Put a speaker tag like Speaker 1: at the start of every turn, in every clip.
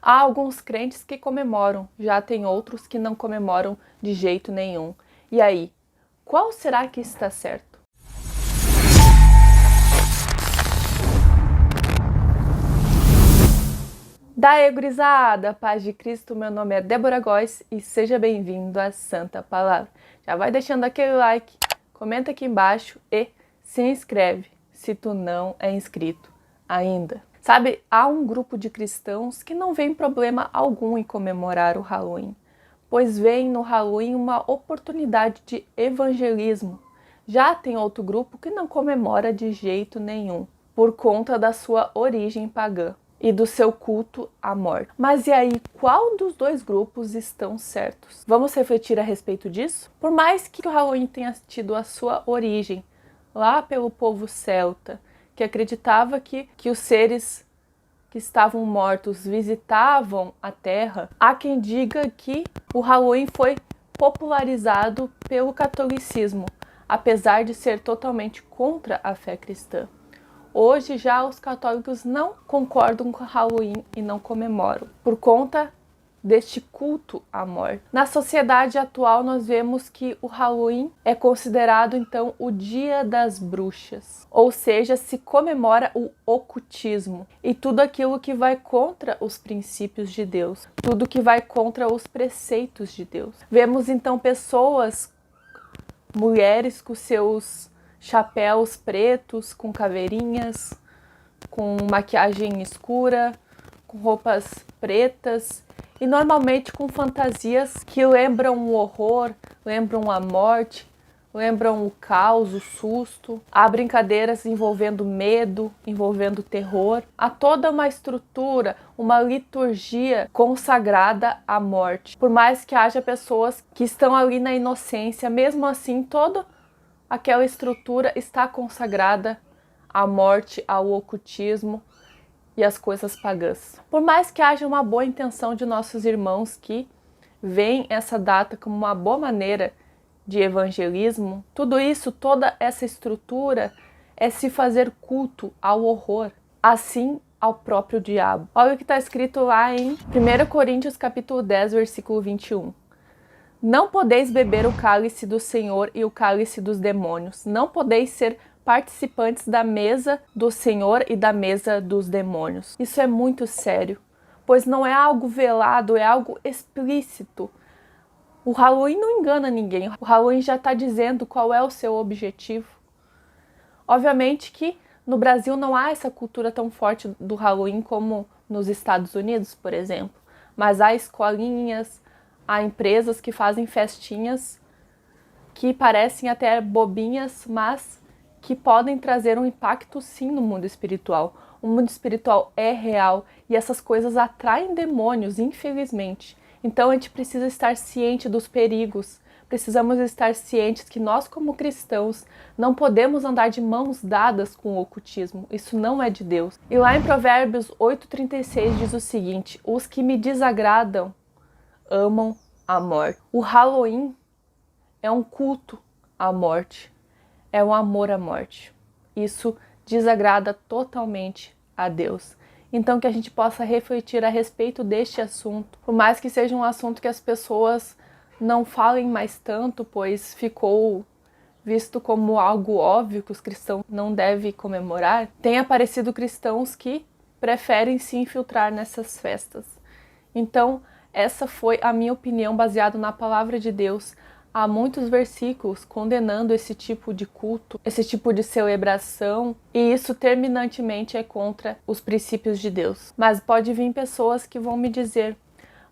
Speaker 1: Há alguns crentes que comemoram, já tem outros que não comemoram de jeito nenhum. E aí, qual será que está certo? Daí, gurizada, paz de Cristo, meu nome é Débora Góes e seja bem-vindo à Santa Palavra. Já vai deixando aquele like, comenta aqui embaixo e se inscreve se tu não é inscrito ainda. Sabe, há um grupo de cristãos que não vê problema algum em comemorar o Halloween, pois veem no Halloween uma oportunidade de evangelismo. Já tem outro grupo que não comemora de jeito nenhum, por conta da sua origem pagã e do seu culto à morte. Mas e aí, qual dos dois grupos estão certos? Vamos refletir a respeito disso? Por mais que o Halloween tenha tido a sua origem lá pelo povo celta, que acreditava que os seres que estavam mortos visitavam a Terra, há quem diga que o Halloween foi popularizado pelo catolicismo, apesar de ser totalmente contra a fé cristã. Hoje já os católicos não concordam com o Halloween e não comemoram, por conta deste culto à morte. Na sociedade atual nós vemos que o Halloween é considerado então o Dia das Bruxas, ou seja, se comemora o ocultismo e tudo aquilo que vai contra os princípios de Deus, tudo que vai contra os preceitos de Deus. Vemos então pessoas, mulheres com seus chapéus pretos, com caveirinhas, com maquiagem escura, com roupas pretas e normalmente com fantasias que lembram o horror, lembram a morte, lembram o caos, o susto. Há brincadeiras envolvendo medo, envolvendo terror. Há toda uma estrutura, uma liturgia consagrada à morte. Por mais que haja pessoas que estão ali na inocência, mesmo assim toda aquela estrutura está consagrada à morte, ao ocultismo e às coisas pagãs. Por mais que haja uma boa intenção de nossos irmãos que veem essa data como uma boa maneira de evangelismo, tudo isso, toda essa estrutura é se fazer culto ao horror, assim ao próprio diabo. Olha o que está escrito lá em 1 Coríntios capítulo 10, versículo 21. Não podeis beber o cálice do Senhor e o cálice dos demônios. Não podeis ser participantes da mesa do Senhor e da mesa dos demônios. Isso é muito sério, pois não é algo velado, é algo explícito. O Halloween não engana ninguém. O Halloween já está dizendo qual é o seu objetivo. Obviamente que no Brasil não há essa cultura tão forte do Halloween como nos Estados Unidos, por exemplo. Mas há escolinhas, há empresas que fazem festinhas que parecem até bobinhas, mas que podem trazer um impacto sim no mundo espiritual. O mundo espiritual é real e essas coisas atraem demônios, infelizmente. Então a gente precisa estar ciente dos perigos. Precisamos estar cientes que nós, como cristãos, não podemos andar de mãos dadas com o ocultismo. Isso não é de Deus. E lá em Provérbios 8,36 diz o seguinte: os que me desagradam amam a morte. O Halloween é um culto à morte, é um amor à morte. Isso desagrada totalmente a Deus. Então que a gente possa refletir a respeito deste assunto, por mais que seja um assunto que as pessoas não falem mais tanto, pois ficou visto como algo óbvio que os cristãos não devem comemorar, tem aparecido cristãos que preferem se infiltrar nessas festas. Então, essa foi a minha opinião baseada na palavra de Deus. Há muitos versículos condenando esse tipo de culto, esse tipo de celebração, e isso terminantemente é contra os princípios de Deus. Mas pode vir pessoas que vão me dizer: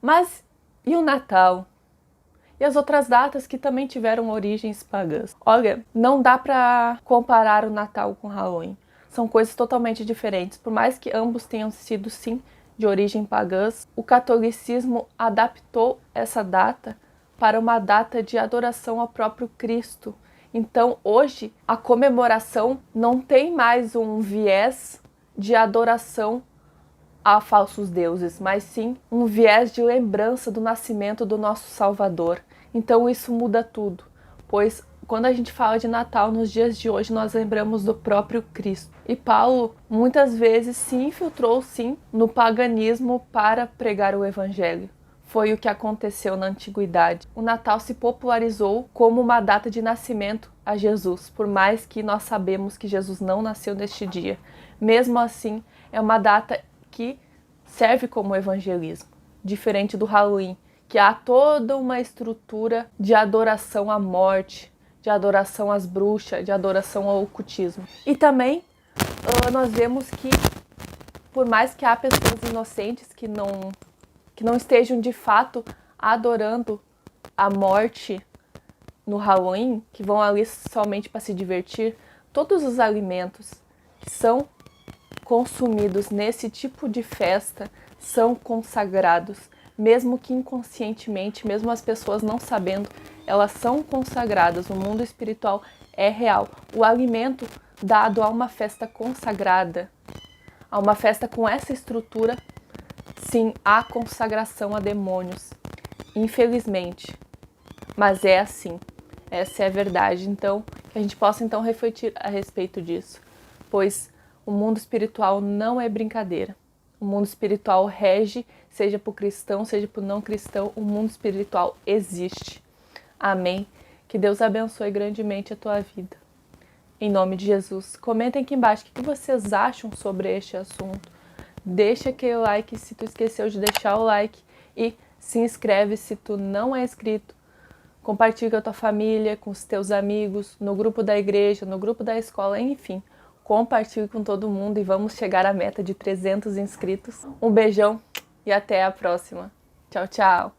Speaker 1: mas e o Natal? E as outras datas que também tiveram origens pagãs? Olha, não dá para comparar o Natal com o Halloween. São coisas totalmente diferentes. Por mais que ambos tenham sido, sim, de origem pagãs, o catolicismo adaptou essa data para uma data de adoração ao próprio Cristo. Então, hoje, a comemoração não tem mais um viés de adoração a falsos deuses, mas sim um viés de lembrança do nascimento do nosso Salvador. Então, isso muda tudo, pois Quando a gente fala de Natal, nos dias de hoje, nós lembramos do próprio Cristo. E Paulo, muitas vezes, se infiltrou, sim, no paganismo para pregar o Evangelho. Foi o que aconteceu na Antiguidade. O Natal se popularizou como uma data de nascimento a Jesus, por mais que nós sabemos que Jesus não nasceu neste dia. Mesmo assim, é uma data que serve como evangelismo, diferente do Halloween, que há toda uma estrutura de adoração à morte, de adoração às bruxas, de adoração ao ocultismo. E também nós vemos que, por mais que há pessoas inocentes que não estejam de fato adorando a morte no Halloween, que vão ali somente para se divertir, todos os alimentos que são consumidos nesse tipo de festa são consagrados, mesmo que inconscientemente, mesmo as pessoas não sabendo, elas são consagradas. O mundo espiritual é real. O alimento dado a uma festa consagrada, a uma festa com essa estrutura, sim, há consagração a demônios, infelizmente. Mas é assim, essa é a verdade. Então, que a gente possa então refletir a respeito disso, pois o mundo espiritual não é brincadeira. O mundo espiritual rege, seja para o cristão, seja para o não cristão, o mundo espiritual existe. Amém? Que Deus abençoe grandemente a tua vida. Em nome de Jesus. Comentem aqui embaixo o que vocês acham sobre este assunto. Deixa aquele like se tu esqueceu de deixar o like e se inscreve se tu não é inscrito. Compartilha com a tua família, com os teus amigos, no grupo da igreja, no grupo da escola, enfim. Compartilhe com todo mundo e vamos chegar à meta de 300 inscritos. Um beijão e até a próxima. Tchau, tchau!